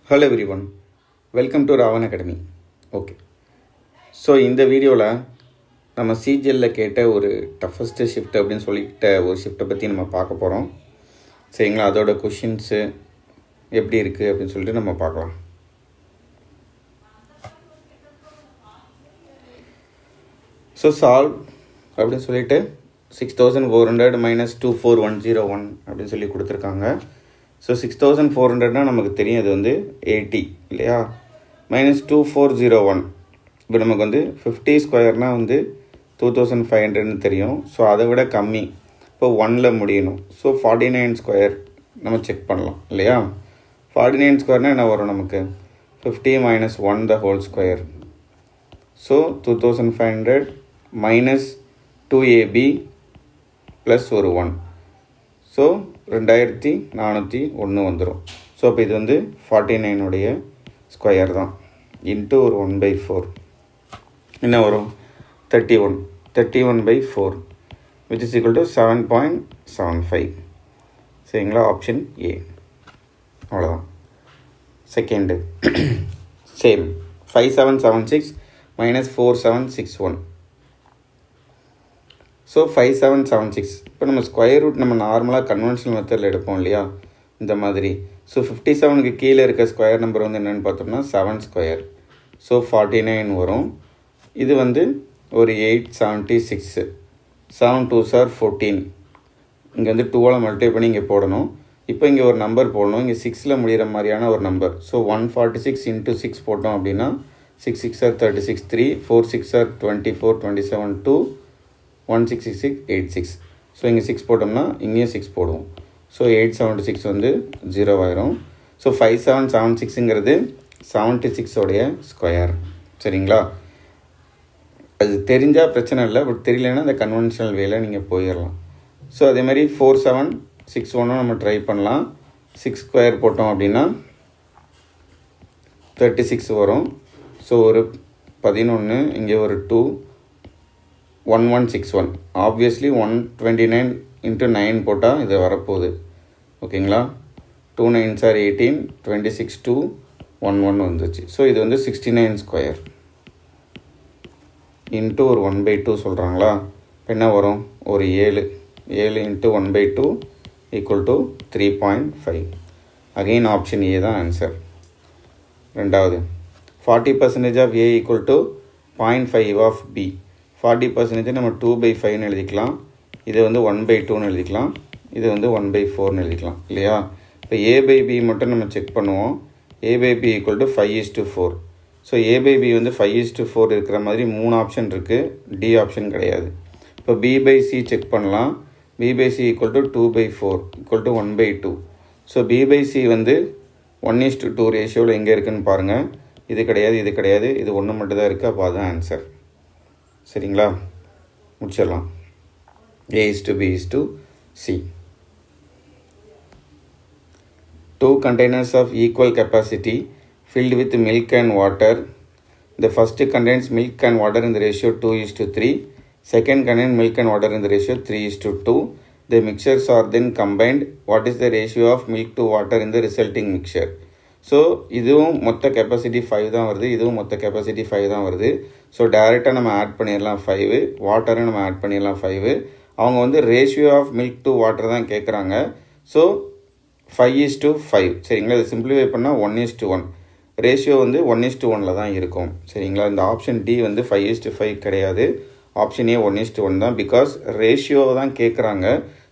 Hello everyone, welcome to Ravan academy. Okay, so இந்த வீடியோவில் நம்ம சிஜிஎல்லில் கேட்ட ஒரு டஃபஸ்ட்டு ஷிஃப்ட் அப்படின்னு சொல்லிட்ட ஒரு ஷிஃப்ட்டை பற்றி நம்ம பார்க்க போகிறோம். சரிங்களா? அதோட கொஷின்ஸு எப்படி இருக்குது அப்படின்னு சொல்லிட்டு நம்ம பார்க்கலாம். ஸோ சால்வ் அப்படின்னு சொல்லிட்டு 6400 - 24101 அப்படின்னு சொல்லி கொடுத்துருக்காங்க. ஸோ 6400 நமக்கு தெரியும், அது வந்து 80 இல்லையா, -2401. இப்போ நமக்கு வந்து 50 ஸ்கொயர்னால் வந்து 2500 தெரியும். ஸோ அதை விட கம்மி, இப்போ 1ல் முடியணும். ஸோ 49 ஸ்கொயர் நம்ம செக் பண்ணலாம் இல்லையா. 49 ஸ்கொயர்னால் என்ன வரும் நமக்கு? 50 - 1 த whole square. So 2500 - 2ab plus ஒரு 1. ஸோ 2401 வந்துடும். ஸோ அப்போ இது வந்து 49 ஸ்கொயர் தான், இன்ட்டு ஒரு 1/4 என்ன வரும்? 31/4 விச் இஸ் ஈக்குவல் டு 7.75. சரிங்களா? Option A. அவ்வளோதான். Second same 5776 - 4761. ஸோ 5776 இப்போ நம்ம ஸ்கொயர் ரூட் நம்ம நார்மலாக கன்வென்ஷனல் மெத்தடில் எடுப்போம் இல்லையா, இந்த மாதிரி. ஸோ 57க்கு கீழே இருக்க ஸ்கொயர் நம்பர் வந்து என்னென்னு பார்த்தோம்னா 7 ஸ்கொயர். ஸோ 49 வரும். இது வந்து ஒரு 876. 7 2s are 14. இங்கே வந்து 2ஆல் மல்டிப்ளை பண்ணி இங்கே போடணும். இப்போ இங்கே ஒரு நம்பர் போடணும், இங்கே 6ல் முடிகிற மாதிரியான ஒரு நம்பர். ஸோ 146 × 6 போட்டோம் அப்படின்னா 6 6 are 36, 3 4 6 are 24, 27 2 1666 86. ஸோ இங்கே 6 போட்டோம்னா இங்கேயும் 6 போடுவோம். ஸோ 876 வந்து 0 ஆயிரும். ஸோ 5776ங்கிறது 76 ஸ்கொயர். சரிங்களா? அது தெரிஞ்சால் பிரச்சனை இல்லை, பட் தெரியலன்னா அந்த கன்வென்ஷனல் வேல நீங்கள் போயிடலாம். ஸோ அதேமாதிரி 4761 நம்ம ட்ரை பண்ணலாம். 6 ஸ்கொயர் போட்டோம் அப்படின்னா 36 வரும். ஸோ ஒரு 11, இங்கே ஒரு 2, 1161. ஆப்வியஸ்லி 129 × 9 போட்டால் இது வரப்போகுது. ஓகேங்களா? 2 9s are 18, 26 2 11 வந்துச்சு. ஸோ இது வந்து 69 ஸ்கொயர் இன்ட்டு ஒரு 1/2 சொல்கிறாங்களா. என்ன வரும்? ஒரு 7 × 1/2 = 3.5. அகெயின் ஆப்ஷன் ஏ தான் ஆன்சர். ரெண்டாவது 40% ஆஃப் ஏ = 0.5 ஆஃப் பி. 40% நம்ம 2/5 எழுதிக்கலாம். இது வந்து 1/2 எழுதிக்கலாம். இது வந்து 1/4 எழுதிக்கலாம் இல்லையா. இப்போ a/b மட்டும் நம்ம செக் பண்ணுவோம். a/b = 5:4. ஸோ a/b வந்து 5:4 இருக்கிற மாதிரி 3 ஆப்ஷன் இருக்குது, டி ஆப்ஷன் கிடையாது. இப்போ b/c செக் பண்ணலாம். b/c = 2/4 = 1/2. ஸோ b/c வந்து 1:2 ரேஷியோவில் எங்கே இருக்குதுன்னு பாருங்கள். இது கிடையாது, இது கிடையாது, இது ஒன்று மட்டும் தான் இருக்குது. அப்போ அதுதான் ஆன்சர். சரிங்களா? முடிச்சிடலாம். a:b:c. 2 containers of equal capacity filled with milk and water. The first contains milk and water in the ratio 2:3. Second contains milk and water in the ratio 3:2. The mixtures are then combined. What is the ratio of milk to water in the resulting mixture? So இதுவும் மொத்த capacity 5 தான் வருது, இதுவும் மொத்த capacity 5 தான் வருது. So டேரெக்டாக நம்ம ஆட் பண்ணிடலாம் 5, வாட்டரும் நம்ம ஆட் பண்ணிடலாம் 5. அவங்க வந்து ratio of milk to water தான் கேட்குறாங்க. ஸோ 5:5. சரிங்களா? இதை சிம்பிளிஃபை பண்ணால் 1:1. ரேஷியோ வந்து 1:1 தான் இருக்கும். சரிங்களா? இந்த ஆப்ஷன் டி வந்து 5:5 கிடையாது. ஆப்ஷன் ஏ 1:1 தான். பிகாஸ் ரேஷியோவை தான் கேட்குறாங்க.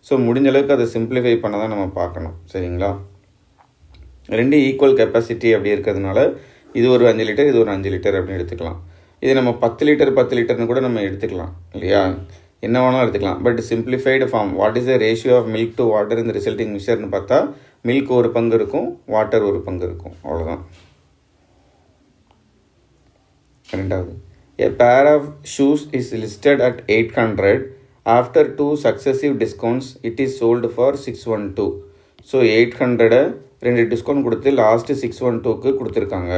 ஸோ முடிஞ்ச அளவுக்கு அதை சிம்பிளிஃபை பண்ண தான் நம்ம பார்க்கணும். சரிங்களா? ரெண்டு ஈக்குவல் கெப்பாசிட்டி அப்படி இருக்கிறதுனால இது ஒரு 5 லிட்டர், இது ஒரு 5 லிட்டர் அப்படின்னு எடுத்துக்கலாம். இது நம்ம 10 லிட்டர் 10 லிட்டர்னு கூட நம்ம எடுத்துக்கலாம் இல்லையா, என்ன வேணாலும் எடுத்துக்கலாம். But simplified form, what is the ratio of milk to water இந்த ரிசல்ட்டிங் மிக்சர்னு பார்த்தா மில்க் ஒரு பங்கு இருக்கும், வாட்டர் ஒரு பங்கு இருக்கும். அவ்வளோதான். ரெண்டாவது, a pair of shoes is listed at 800. After 2 successive discounts it is sold for 612. So 800 2 discount கொடுத்து லாஸ்ட்டு 612க்கு கொடுத்துருக்காங்க.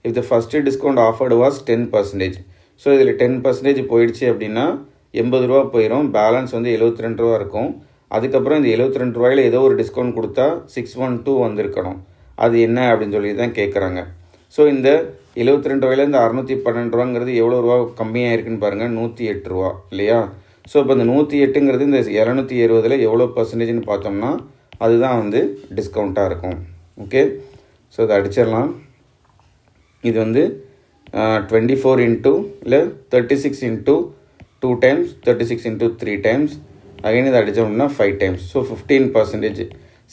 If the first discount offered was 10%. So இதில் 10% போயிடுச்சு அப்படின்னா 80 ரூபா போயிடும். பேலன்ஸ் வந்து 72 ரூபா இருக்கும். அதுக்கப்புறம் இந்த 72 ரூபாயில் ஏதோ ஒரு டிஸ்கவுண்ட் கொடுத்தா 612 வந்திருக்கணும். அது என்ன அப்படின்னு சொல்லி தான் கேட்குறாங்க. ஸோ இந்த 72 ரூபாயிலேருந்து 612 ரூபாங்கிறது எவ்வளோ ரூபா கம்மியாக இருக்குன்னு பாருங்கள், 108 ரூபா இல்லையா? ஸோ இப்போ இந்த 108ங்கிறது இந்த 270 எவ்வளோ பர்சன்டேஜ்னு பார்த்தோம்னா அதுதான் வந்து டிஸ்கவுண்ட்டாக இருக்கும். ஓகே, ஸோ இதை அடிச்சிடலாம். இது வந்து 24 இன்ட்டு இல்லை 36 into 2 times, 36 into 3 times, again இதை அடித்தோம்னா 5 டைம்ஸ். ஸோ 15%.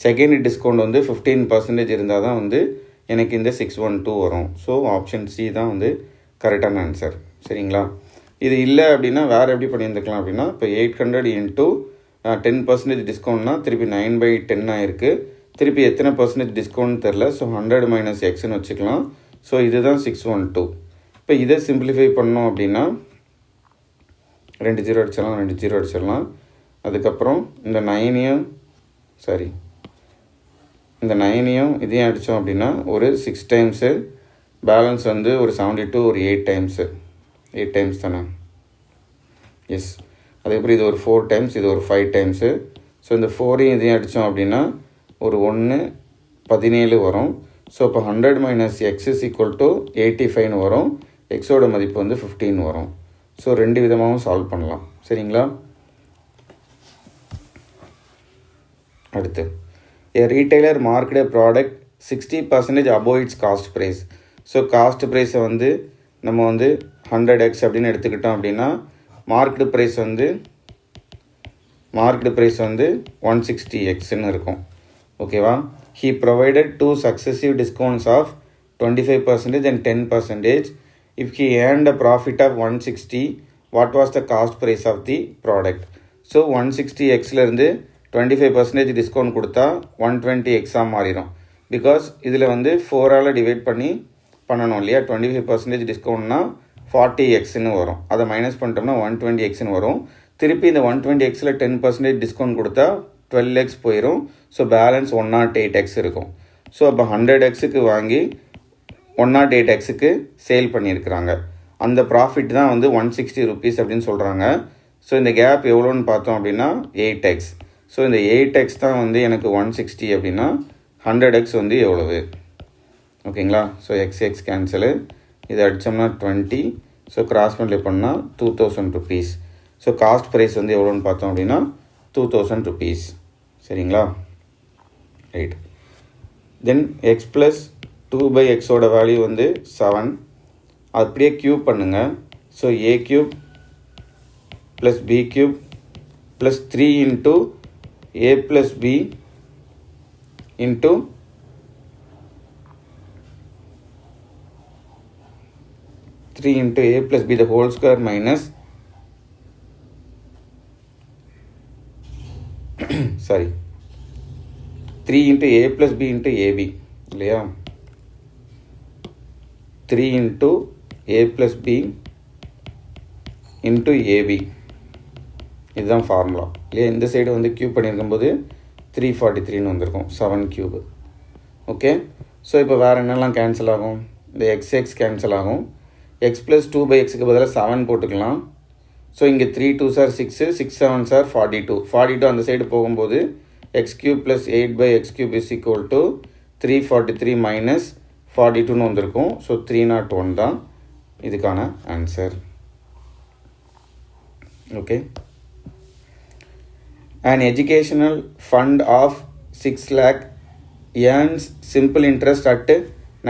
செகண்ட் டிஸ்கவுண்ட் வந்து 15% இருந்தால் தான் வந்து எனக்கு இந்த 612 வரும். ஸோ ஆப்ஷன் சி தான் வந்து கரெக்டான ஆன்சர். சரிங்களா? இது இல்லை அப்படின்னா வேறு எப்படி பண்ணியிருந்துக்கலாம் அப்படின்னா, இப்போ 800 இன்ட்டு 10% டிஸ்கவுண்ட்னா திருப்பி 9/10 ஆயிருக்கு. திருப்பி எத்தனை பர்சன்டேஜ் டிஸ்கவுண்ட் தெரில. ஸோ 100 மைனஸ் எக்ஸ்ன்னு வச்சுக்கலாம். ஸோ இதுதான் 612. இப்போ இதை சிம்பிளிஃபை பண்ணோம் அப்படின்னா 2 0 அடிச்சிடலாம், 2 0 அடிச்சிடலாம். அதுக்கப்புறம் இந்த 9ஐயும் இந்த 9ஐயும் இதையும் அடித்தோம் அப்படின்னா ஒரு 6 டைம்ஸு, பேலன்ஸ் வந்து ஒரு 72, ஒரு 8 டைம்ஸ் தானே? எஸ். அதுக்கப்புறம் இது ஒரு 4 டைம்ஸ், இது ஒரு 5 டைம்ஸு. ஸோ இந்த 4ஐயும் இதையும் அடித்தோம் அப்படின்னா ஒரு 1 17 வரும். ஸோ இப்போ 100 minus X is equal to 85 வரும். எக்ஸோட மதிப்பு வந்து 15 வரும். ஸோ 2 விதமாகவும் சால்வ் பண்ணலாம். சரிங்களா? அடுத்து, a retailer marked a product 60% above its cost price. So cost ப்ரைஸை வந்து நம்ம வந்து 100x அப்படின்னு எடுத்துக்கிட்டோம் அப்படின்னா மார்க்கெட் ப்ரைஸ் வந்து 160xன்னு இருக்கும். ஓகேவா? he provided 2 successive discounts of 25% and 10%. if he earned a profit of 160, what was the cost price of the product? So 160xலேருந்து 25% டிஸ்கவுண்ட் கொடுத்தா 120x மாறிடும். பிகாஸ் இதில் வந்து 4ஆல் டிவைட் பண்ணணும் இல்லையா? 25% டிஸ்கவுண்ட்னா 40xன்னு வரும். அதை மைனஸ் பண்ணிட்டோம்னா 120xன்னு வரும். திருப்பி இந்த 120xல் 10% டிஸ்கவுண்ட் கொடுத்தா 12x போயிடும். ஸோ பேலன்ஸ் 108x இருக்கும். ஸோ அப்போ 100xக்கு வாங்கி 108xக்கு சேல் பண்ணியிருக்கிறாங்க. அந்த ப்ராஃபிட் தான் வந்து 160 rupees அப்படின்னு சொல்கிறாங்க. ஸோ இந்த கேப் எவ்வளோன்னு பார்த்தோம் அப்படின்னா 8x. ஸோ இந்த 8x தான் வந்து எனக்கு 160 அப்படின்னா 100x வந்து எவ்வளவு? ஓகேங்களா? ஸோ எக்ஸ் கேன்சலு, இதை அடித்தோம்னா 20. ஸோ கிராஸ் மல்டிப்ளை பண்ணால் 2000 rupees. ஸோ காஸ்ட் ப்ரைஸ் வந்து எவ்வளோன்னு பார்த்தோம் அப்படின்னா 2000 rupees. சரிங்களா? ரைட். தென் எக்ஸ் ப்ளஸ் 2/xோட வேல்யூ வந்து 7. அப்படியே க்யூப் பண்ணுங்கள். So a cube plus b cube plus 3 into a plus b into 3 into a plus b the whole square minus 3 into a plus b into ab இல்லையா? 3 into a plus b into ab, இதுதான் formula இல்லையா? இந்த side வந்து cube பண்ணியிருக்கும்போது 343ன்னு வந்திருக்கும், 7 cube. Okay, so இப்போ வேறு என்னெல்லாம் cancel ஆகும்? இந்த எக்ஸ் கேன்சல் ஆகும். எக்ஸ் ப்ளஸ் 2/xக்கு பதிலாக 7 போட்டுக்கலாம். ஸோ இங்கே 3 2s are 6, 6 7s are 42 அந்த சைடு போகும்போது x cube plus 8/x cube is equal to 343 minus 42ன்னு வந்திருக்கும். ஸோ 301 தான் இதுக்கான answer. Okay, an educational fund of 6 lakh earns simple interest at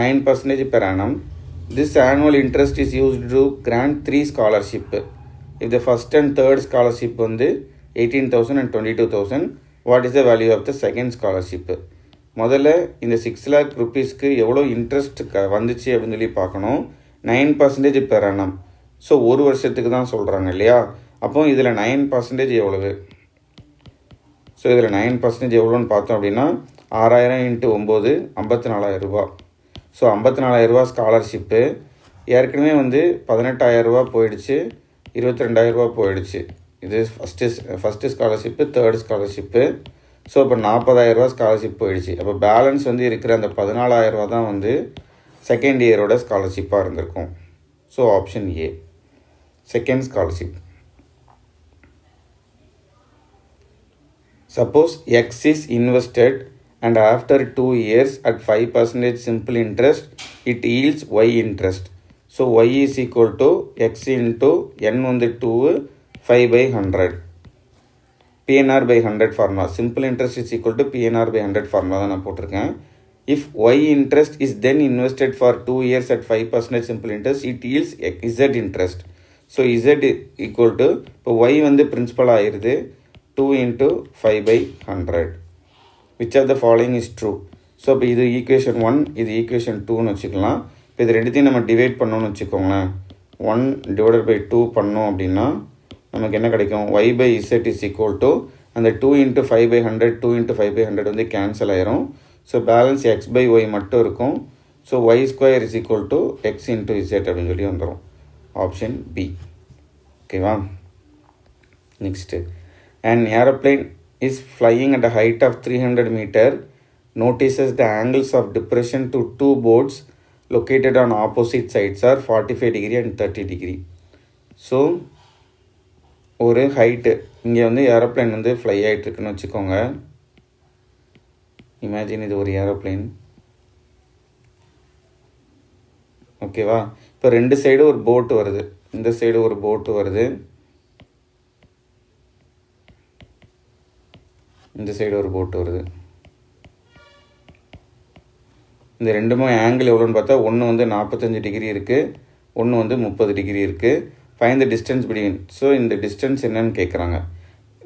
9% per annum. This annual interest is used to grant 3 scholarship. If the first and third scholarship வந்து 18,000 and 22,000, what is the value of the second scholarship? முதல்ல இந்த 6 lakh rupeesக்கு எவ்வளோ interest வந்துச்சு அப்படின்னு சொல்லி பார்க்கணும். 9% per annum. So ஒரு வருஷத்துக்கு தான் சொல்கிறாங்க இல்லையா? அப்போ இதில் 9% எவ்வளவு? ஸோ இதில் 9% எவ்வளோன்னு பார்த்தோம் அப்படின்னா 6000 × 9 54,000 ரூபா. ஸோ 54,000 ரூபா ஸ்காலர்ஷிப்பு. ஏற்கனவே வந்து 18,000 ரூபா போயிடுச்சு, 22,000 ரூபா போயிடுச்சு. இது first scholarship, third scholarship. So இப்போ 40,000 ரூபா ஸ்காலர்ஷிப் போயிடுச்சு. அப்போ பேலன்ஸ் வந்து இருக்கிற அந்த 14,000 ரூபா தான் வந்து செகண்ட் இயரோட ஸ்காலர்ஷிப்பாக இருந்திருக்கும். So option A, second scholarship. Suppose X is invested and after 2 years at 5% simple interest, it yields y interest. So y is equal to x into n வந்து 2, 5 by 100. PNR by 100 formula. Simple interest is equal to PNR by 100 formula தான் நான் போட்டிருக்கேன். If y interest is then invested for 2 years at 5% simple interest, it yields z interest. So z equal to, இப்போ y வந்து principal ஆயிருது 2 into 5 by 100. Which of the following is true? So இப்போ இது equation 1, இது equation 2னு வச்சுக்கலாம். இப்போ இது ரெண்டுத்தையும் நம்ம டிவைட் பண்ணோன்னு வச்சுக்கோங்களேன். 1 divided by 2 பண்ணோம் அப்படின்னா நமக்கு என்ன கிடைக்கும்? y by z is equal to அந்த 2 into 5 by 100, 2 into 5 by 100 வந்து கேன்சல் ஆயிரும். So balance x by y மட்டும் இருக்கும். So y square is equal to x into z அப்படின்னு சொல்லி வந்துடும். Option B. ஓகேவா? Next, an aeroplane is flying at a height of 300 meter, notices the angles of depression to two boats located on opposite sides are 45 degree and 30 degree. So ஒரு height இங்கே வந்து aeroplane வந்து fly ஆகிட்டுருக்குன்னு வச்சுக்கோங்க. Imagine இது ஒரு aeroplane. ஓகேவா? இப்போ ரெண்டு சைடு ஒரு போட்டு வருது, இந்த சைடு ஒரு போட்டு வருது, இந்த சைடு ஒரு போட்டு வருது. இந்த ரெண்டுமே ஆங்கிள் எவ்வளோன்னு பார்த்தா ஒன்று வந்து 45 டிகிரி இருக்குது, ஒன்று வந்து 30 டிகிரி இருக்குது. Find the distance between. So இந்த டிஸ்டன்ஸ் என்னன்னு கேட்குறாங்க.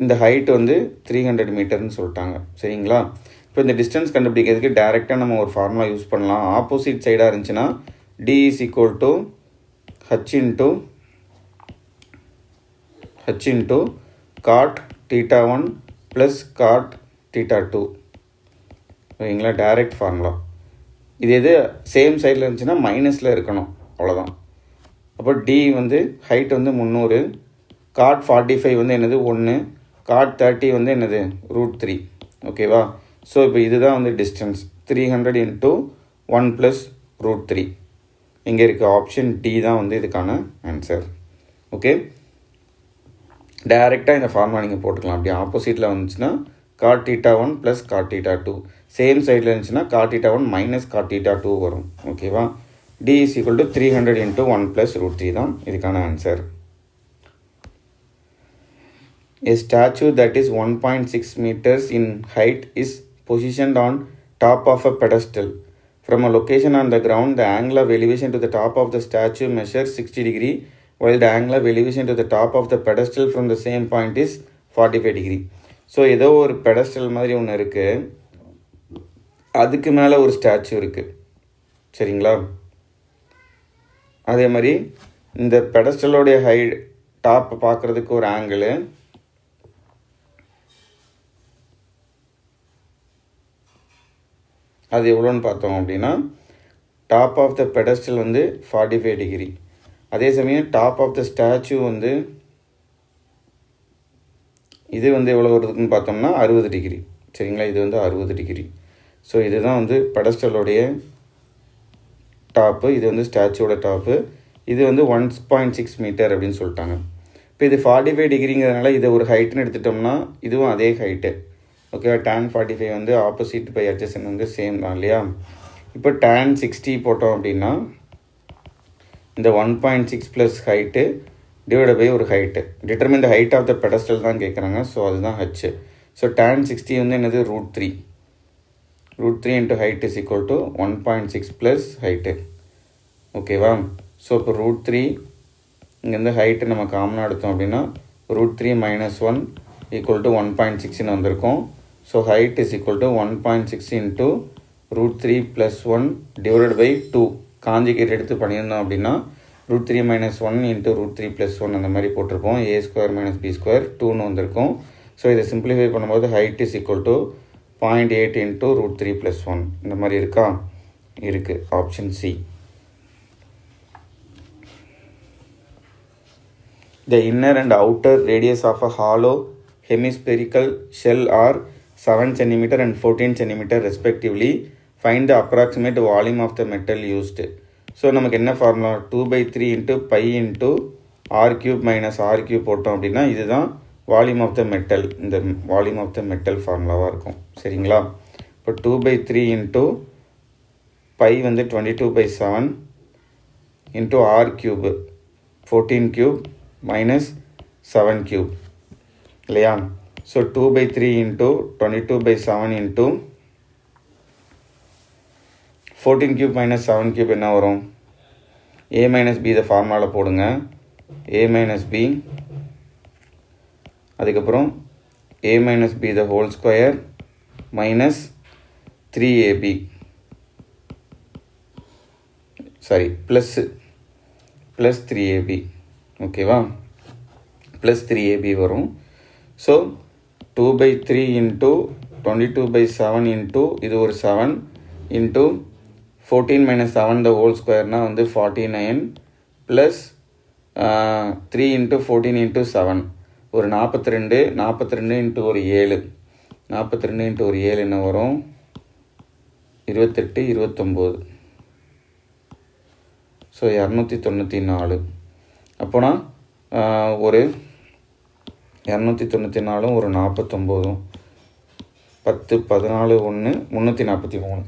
இந்த ஹைட் வந்து 300 மீட்டர்னு சொல்லிட்டாங்க. சரிங்களா? இப்போ இந்த டிஸ்டன்ஸ் கண்டுபிடிக்கிறதுக்கு டேரெக்டாக நம்ம ஒரு ஃபார்முலா யூஸ் பண்ணலாம். ஆப்போசிட் சைடாக இருந்துச்சுன்னா d is equal to h into cot theta 1 plus cot theta 2. ஓகேங்களா? Direct formula. இது எது சேம் சைடில் இருந்துச்சுன்னா மைனஸில் இருக்கணும், அவ்வளோதான். அப்போ d வந்து ஹைட் வந்து 300, காட் 45 வந்து என்னது 1, காட் 30 வந்து என்னது √3. ஓகேவா? ஸோ இப்போ இதுதான் வந்து டிஸ்டன்ஸ் 300 into 1 plus √3. இங்கே இருக்க ஆப்ஷன் டி தான் வந்து இதுக்கான ஆன்சர். ஓகே, டைரெக்டாக இந்த ஃபார்முலா நீங்கள் போட்டுக்கலாம். அப்படி ஆப்போசிட்டில் வந்துச்சுன்னா God theta 1 plus God theta 2, same சைடில் இருந்துச்சுன்னா God theta 1 minus God theta 2 வரும். ஓகேவா? d is equal to 300 into 1 plus √3 தான் இதுக்கான answer. A statue that is 1.6 meters in height is positioned on top of a pedestal. From a location on the ground, the angle of elevation to the top of the statue measures 60 degree, while the angle of elevation to the top of the pedestal from the same point is 45 degree. So ஏதோ ஒரு pedestal மாதிரி ஒன்று இருக்குது, அதுக்கு மேலே ஒரு statue இருக்குது. சரிங்களா? அதே மாதிரி இந்த பெடஸ்டலோடைய டாப் பார்க்குறதுக்கு ஒரு ஆங்கிள், அது எவ்வளோன்னு பார்த்தோம் அப்படின்னா டாப் ஆஃப் த பெடஸ்டல் வந்து 45 டிகிரி. அதே சமயம் டாப் ஆஃப் த ஸ்டாச்சு வந்து இது வந்து எவ்வளோ வருதுன்னு பார்த்தோம்னா 60 டிகிரி. சரிங்களா? இது வந்து 60 டிகிரி. ஸோ இதுதான் வந்து பெடஸ்டலோடைய டாப்பு, இது வந்து ஸ்டாச்சுவோட டாப்பு. இது வந்து 1.6 மீட்டர் அப்படின்னு சொல்லிட்டாங்க. இப்போ இது 45 டிகிரிங்கிறதுனால இதை ஒரு ஹைட்டுன்னு எடுத்துட்டோம்னா இதுவும் அதே ஹைட்டு. ஓகேவா? tan 45 வந்து ஆப்போசிட் பை adjacent வந்து சேம் தான் இல்லையா? இப்போ tan 60 போட்டோம் அப்படின்னா இந்த 1.6 ப்ளஸ் ஹைட்டு டிவைட் பை ஒரு height, determine the height of the pedestal தான் கேட்குறாங்க. ஸோ அதுதான் ஹச். ஸோ tan 60 வந்து என்னது √3. √3 into height is equal to 1.6 plus height. ஓகேவா? ஸோ இப்போ √3 இங்கேருந்து ஹைட்டு நம்ம காமனாக எடுத்தோம் அப்படின்னா √3 - 1 ஈக்குவல் டு 1.6ன்னு வந்திருக்கும். So height is equal to 1.6 into √3 + 1 divided by 2. Conjugate எடுத்து பண்ணியிருந்தோம் அப்படின்னா √3 - 1 into √3 + 1 அந்த மாதிரி போட்டிருப்போம். a² - b² 2ன்னு வந்திருக்கும். ஸோ இதை சிம்பிளிஃபை பண்ணும்போது height is equal to 0.8 into √3 + 1 இந்த மாதிரி இருக்கா? இருக்குது. Option C. The inner and outer radius of a hollow hemispherical shell are 7 cm and 14 cm respectively. Find the approximate volume of the metal used. So நமக்கு என்ன formula? 2/3 into pi into r³ - r³ போட்டோம் அப்படின்னா இதுதான் volume of the metal. இந்த volume of the metal ஃபார்முலாவாக இருக்கும். சரிங்களா? இப்போ 2/3 இன்ட்டு பை வந்து 22/7 into R cube 14 cube minus 7 cube இல்லையா. So 2/3 into 22/7 into 14 cube minus 7 cube என்ன வரும்? a மைனஸ் பி இதை ஃபார்முலாவில் போடுங்க. a மைனஸ் பி, அதுக்கப்புறம் a minus B the whole square minus 3ab sorry plus 3ab ஓகேவா, ப்ளஸ் 3ab வரும். ஸோ 2/3 இன்ட்டு 22/7 இன்ட்டு இது ஒரு 7 இன்ட்டு 14 மைனஸ் 7 த ஹோல் ஸ்கொயர்னால் வந்து 49 ப்ளஸ் 3 இன்ட்டு 14 இன்ட்டு 7 ஒரு 42 இன்ட்டு ஒரு 7 42 இன்ட்டு ஒரு 7 என்ன வரும்? 28 29. ஸோ 294. அப்போனா ஒரு 294 ஒரு 49 10 14 1 343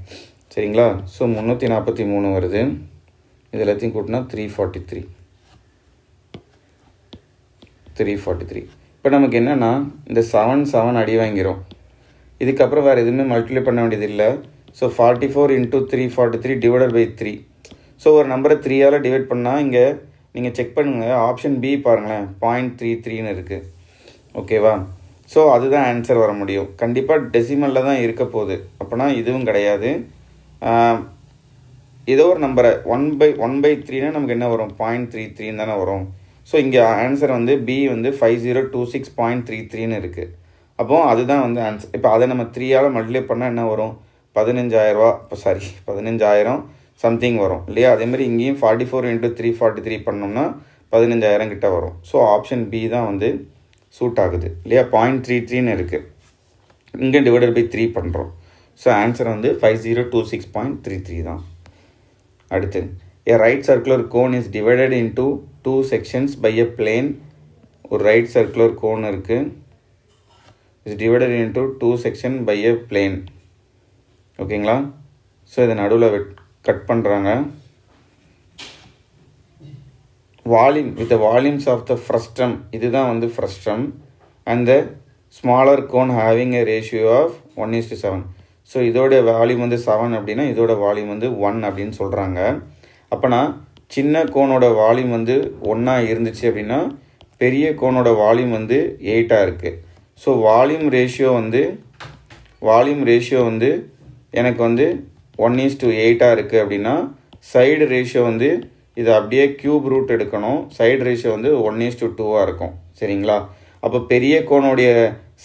சரிங்களா. ஸோ 343 வருது. இது எல்லாத்தையும் கூட்டினா 343. இப்போ நமக்கு என்னென்னா இந்த 7 அடி வாங்கிறோம். இதுக்கப்புறம் வேறு எதுவுமே மல்டிப்ளை பண்ண வேண்டியது இல்லை. So 44 into 343 divided by 3. So ஒரு நம்பரை 3ஆல் டிவைட் பண்ணால் இங்கே நீங்கள் செக் பண்ணுங்கள், ஆப்ஷன் பி பாருங்களேன் 0.33ன்னு இருக்குது ஓகேவா. ஸோ அதுதான் ஆன்சர் வர முடியும். கண்டிப்பாக டெசிமலில் தான் இருக்க போகுது. அப்போனா இதுவும் கிடையாது. ஏதோ ஒரு நம்பரை 1/3னா நமக்கு என்ன வரும்? 0.33 தானே வரும். ஸோ இங்கே ஆன்சர் வந்து பி வந்து 5026.33ன்னு இருக்குது. அப்போது அதுதான் வந்து ஆன்சர். இப்போ அதை நம்ம 3ஆல் மல்டிப்ளை பண்ணால் என்ன வரும்? 15,000 இப்போ 15,000 சம்திங் வரும் இல்லையா. அதேமாதிரி இங்கேயும் 44 இன்ட்டு 343 பண்ணோம்னா 15,000 கிட்ட வரும். ஸோ ஆப்ஷன் பி தான் வந்து சூட் ஆகுது இல்லையா. 0.33ன்னு இருக்குது, இங்கே டிவைடட் பை 3 பண்ணுறோம். ஸோ ஆன்சர் வந்து 5026.33 தான். அடுத்து a right circular cone is divided into 2 sections by a plane. ஒரு right circular cone இருக்கு, is divided into 2 sections by a plane ஓகேங்களா. ஸோ இதை நடுவில் கட் பண்ணுறாங்க. Volume with the volumes of the frustum, இதுதான் வந்து frustum, and the smaller cone having a ratio of 1:7. So இதோட volume வந்து 7 அப்படின்னா இதோட வால்யூம் வந்து 1 அப்படின்னு சொல்கிறாங்க. அப்போனா சின்ன கோனோட வால்யூம் வந்து 1 இருந்துச்சு அப்படின்னா பெரிய கோனோட வால்யூம் வந்து 8 இருக்குது. ஸோ வால்யூம் ரேஷியோ வந்து எனக்கு வந்து 1:8 இருக்குது அப்படின்னா சைடு ரேஷியோ வந்து இதை அப்படியே கியூப் ரூட் எடுக்கணும். சைடு ரேஷியோ வந்து 1:2 இருக்கும் சரிங்களா. அப்போ பெரிய கோனோடைய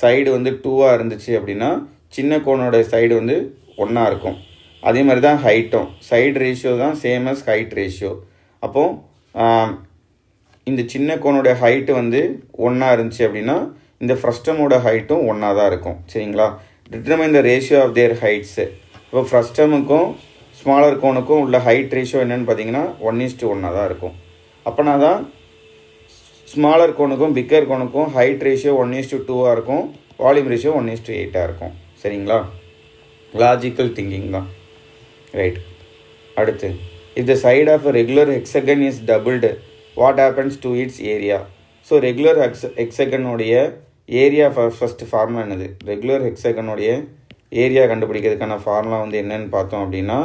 சைடு வந்து 2 இருந்துச்சு அப்படின்னா சின்ன கோனோட சைடு வந்து 1 இருக்கும். அதே மாதிரி தான் ஹைட்டும், சைடு ரேஷியோ தான் சேம் அஸ் ஹைட் ரேஷியோ. அப்போது இந்த சின்ன கோனோட ஹைட்டு வந்து 1 இருந்துச்சு அப்படின்னா இந்த ஃப்ரஸ்டமோட ஹைட்டும் 1 தான் இருக்கும் சரிங்களா. Determine the ratio of their heights. இப்போ ஃப்ரஸ்டமுக்கும் ஸ்மாலர் கோனுக்கும் உள்ள ஹைட் ரேஷியோ என்னென்னு பார்த்தீங்கன்னா 1:1 தான் இருக்கும். அப்போனா தான் ஸ்மாலர் கோனுக்கும் பிக்கர் கோனுக்கும் ஹைட் ரேஷியோ 1:2 இருக்கும், வால்யூம் ரேஷியோ 1:8 இருக்கும் சரிங்களா. லாஜிக்கல் திங்கிங் தான் ரைட். அடுத்து if the side of a regular hexagon is doubled, what happens to its area? So regular ஹெக்ஸகனுடைய ஏரியா ஃபஸ்ட்டு ஃபார்முலா என்னது? ரெகுலர் ஹெக்ஸகனுடைய ஏரியா கண்டுபிடிக்கிறதுக்கான ஃபார்முலா வந்து என்னென்னு பார்த்தோம் அப்படின்னா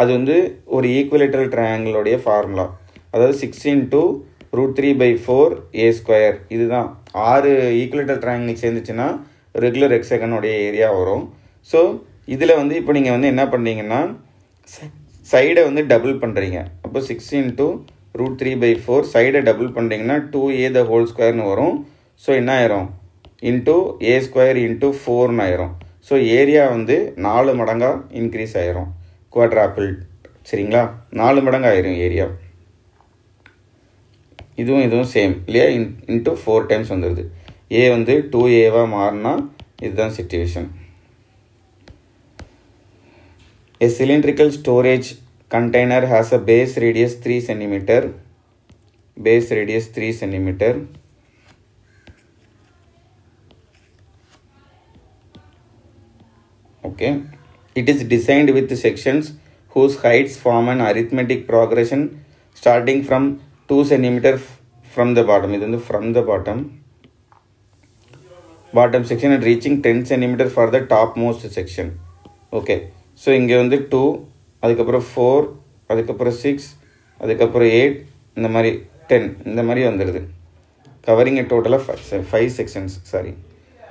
அது வந்து ஒரு ஈக்குவலேட்டரல் ட்ரையாங்கிளோடைய ஃபார்முலா, அதாவது 16√3/4a². இதுதான் 6 ஈக்குவலேட்டரல் ட்ரையாங்கிள் சேர்ந்துச்சுன்னா ரெகுலர் ஹெக்ஸகனுடைய ஏரியா வரும். ஸோ இதில் வந்து இப்போ நீங்கள் வந்து என்ன பண்ணுறீங்கன்னா சைடை வந்து டபுள் பண்ணுறீங்க. அப்போ 16√3/4 சைடை டபுள் பண்ணுறீங்கன்னா 2a த ஹோல் ஸ்கொயர்னு வரும். ஸோ என்ன ஆயிரும்? இன்ட்டு a² இன்ட்டு 4ன்னு ஆயிரும். ஸோ ஏரியா வந்து 4 மடங்காக இன்க்ரீஸ் ஆயிரும், குவாட்ராப்பிள் சரிங்களா. 4 மடங்கு ஆயிரும் ஏரியா. இதுவும் சேம் இல்லையா, இன்ட்டு 4 டைம்ஸ் வந்துடுது. ஏ வந்து 2a மாறினா இதுதான் situation. A cylindrical storage container has a base radius 3 cm. Base radius 3 cm. Okay. It is designed with sections whose heights form an arithmetic progression starting from 2 cm from the bottom. இது வந்து from the bottom section and reaching 10 cm for the topmost section. Okay. So இங்கே வந்து 2, அதுக்கப்புறம் 4, அதுக்கப்புறம் 6, அதுக்கப்புறம் 8, இந்த மாதிரி 10 இந்த மாதிரி வந்துடுது. கவரிங் டோட்டலாக 5 செக்ஷன்ஸ். சாரி,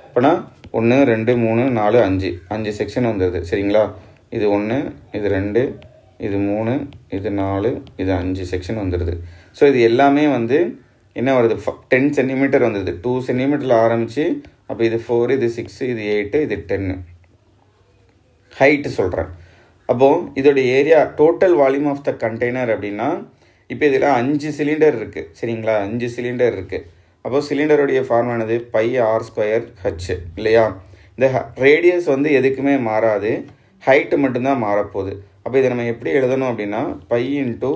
இப்போனா 1 2 3 4 5 செக்ஷன் வந்துடுது. சரிங்களா? இது 1, இது 2, இது 3, இது 4, இது 5 செக்ஷன் வந்துடுது. ஸோ இது எல்லாமே வந்து என்ன வருது, 10 சென்டிமீட்டர் வந்துடுது. 2 சென்டிமீட்டரில் ஆரம்பித்து, அப்போ இது 4, இது 6, இது 8, இது 10 ஹைட்டு சொல்கிறேன். அப்போது இதோடைய area total volume of the container அப்படின்னா, இப்போ இதில் 5 சிலிண்டர் இருக்குது. சரிங்களா? 5 சிலிண்டர் இருக்குது. அப்போது சிலிண்டருடைய ஃபார்மானது πr²h இல்லையா? இந்த ரேடியஸ் வந்து எதுக்குமே மாறாது, ஹைட்டு மட்டும்தான் மாறப்போகுது. அப்போ இதை நம்ம எப்படி எழுதணும் அப்படின்னா, π ×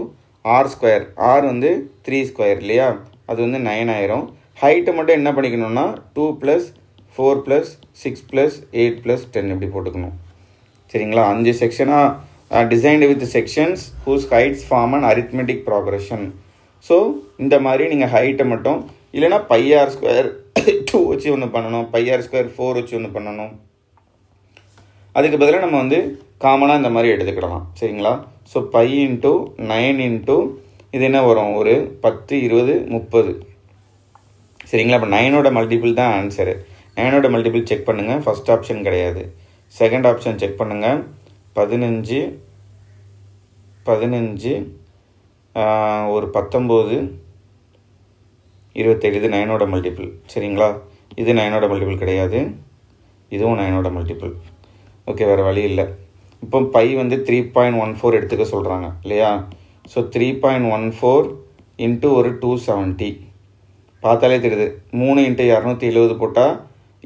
r². r வந்து 3² இல்லையா? அது வந்து 9 ஆயிரும். ஹைட்டு மட்டும் என்ன பண்ணிக்கணும்னா 2 + 4 + 6 + 8 + 10 இப்படி போட்டுக்கணும். சரிங்களா? 5 செக்ஷனாக designed with sections whose heights form and arithmetic progression. So இந்த மாதிரி நீங்கள் ஹைட்டை மட்டும், இல்லைனா πr² 2 வச்சு ஒன்று பண்ணணும், πr² 4 வச்சு ஒன்று பண்ணணும். அதுக்கு பதிலாக நம்ம வந்து காமனாக இந்த மாதிரி எடுத்துக்கிடலாம். சரிங்களா? ஸோ π × 9 இது என்ன வரும், ஒரு 10 20 30. சரிங்களா? இப்போ 9ஓட மல்டிபிள் தான் ஆன்சரு. 9ஓட மல்டிபிள் செக் பண்ணுங்கள், ஃபஸ்ட் ஆப்ஷன் கிடையாது. செகண்ட் ஆப்ஷன் செக் பண்ணுங்கள். 15 ஒரு 19 27. இது 9ஓட மல்டிபிள். சரிங்களா? இது 9ஓட மல்டிபிள் கிடையாது, இதுவும் 9ஓட மல்டிபிள். ஓகே, வேறு வழி இல்லை. இப்போ π வந்து 3.14 எடுத்துக்க சொல்கிறாங்க இல்லையா? ஸோ 3.14 × ஒரு 270 பார்த்தாலே தெரியுது. 3 × 270 போட்டால்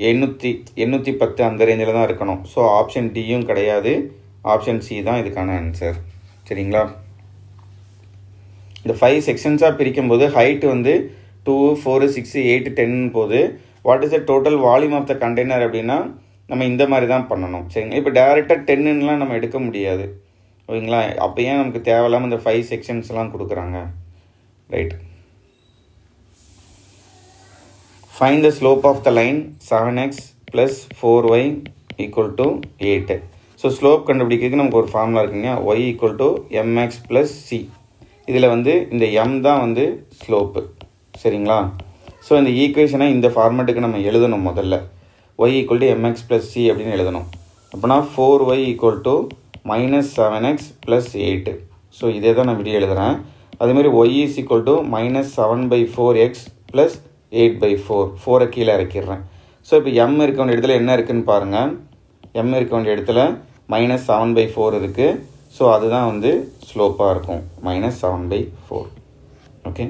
810 அந்த ரேஞ்சில் தான் இருக்கணும். ஸோ ஆப்ஷன் டியும் கிடையாது, ஆப்ஷன் சி தான் இதுக்கான ஆன்சர். சரிங்களா? இந்த 5 செக்ஷன்ஸாக பிரிக்கும்போது ஹைட்டு வந்து 2 4 6 8 10 போது what is the total volume of the container அப்படின்னா நம்ம இந்த மாதிரி தான் பண்ணணும். சரிங்களா? இப்போ டேரெக்டாக 10ன்னுலாம் நம்ம எடுக்க முடியாது. ஓகேங்களா? அப்போ ஏன் நமக்கு தேவையில்லாமல் இந்த 5 செக்ஷன்ஸ்லாம் கொடுக்குறாங்க? Right. Find the slope of the line 7x + 4y = 8. So slope கண்டுபிடிக்கிறதுக்கு நமக்கு ஒரு ஃபார்முலா இருக்குங்க, y = mx + c. இதில் வந்து இந்த m தான் வந்து ஸ்லோப்பு. சரிங்களா? ஸோ இந்த ஈக்குவேஷனை இந்த ஃபார்மேட்டுக்கு நம்ம எழுதணும். முதல்ல y = mx + c அப்படின்னு எழுதணும். அப்படின்னா 4y = -7x + 8. ஸோ இதே தான் நான் விடிய எழுதுகிறேன். அதேமாதிரி y = -7/4x + 8/4. 4 கீழே இறக்கிடுறேன். ஸோ இப்போ m இருக்க வேண்டிய இடத்துல என்ன இருக்குதுன்னு பாருங்கள். m இருக்க வேண்டிய இடத்துல -7/4 இருக்குது. ஸோ அதுதான் வந்து ஸ்லோப்பாக இருக்கும், -7/4. Okay.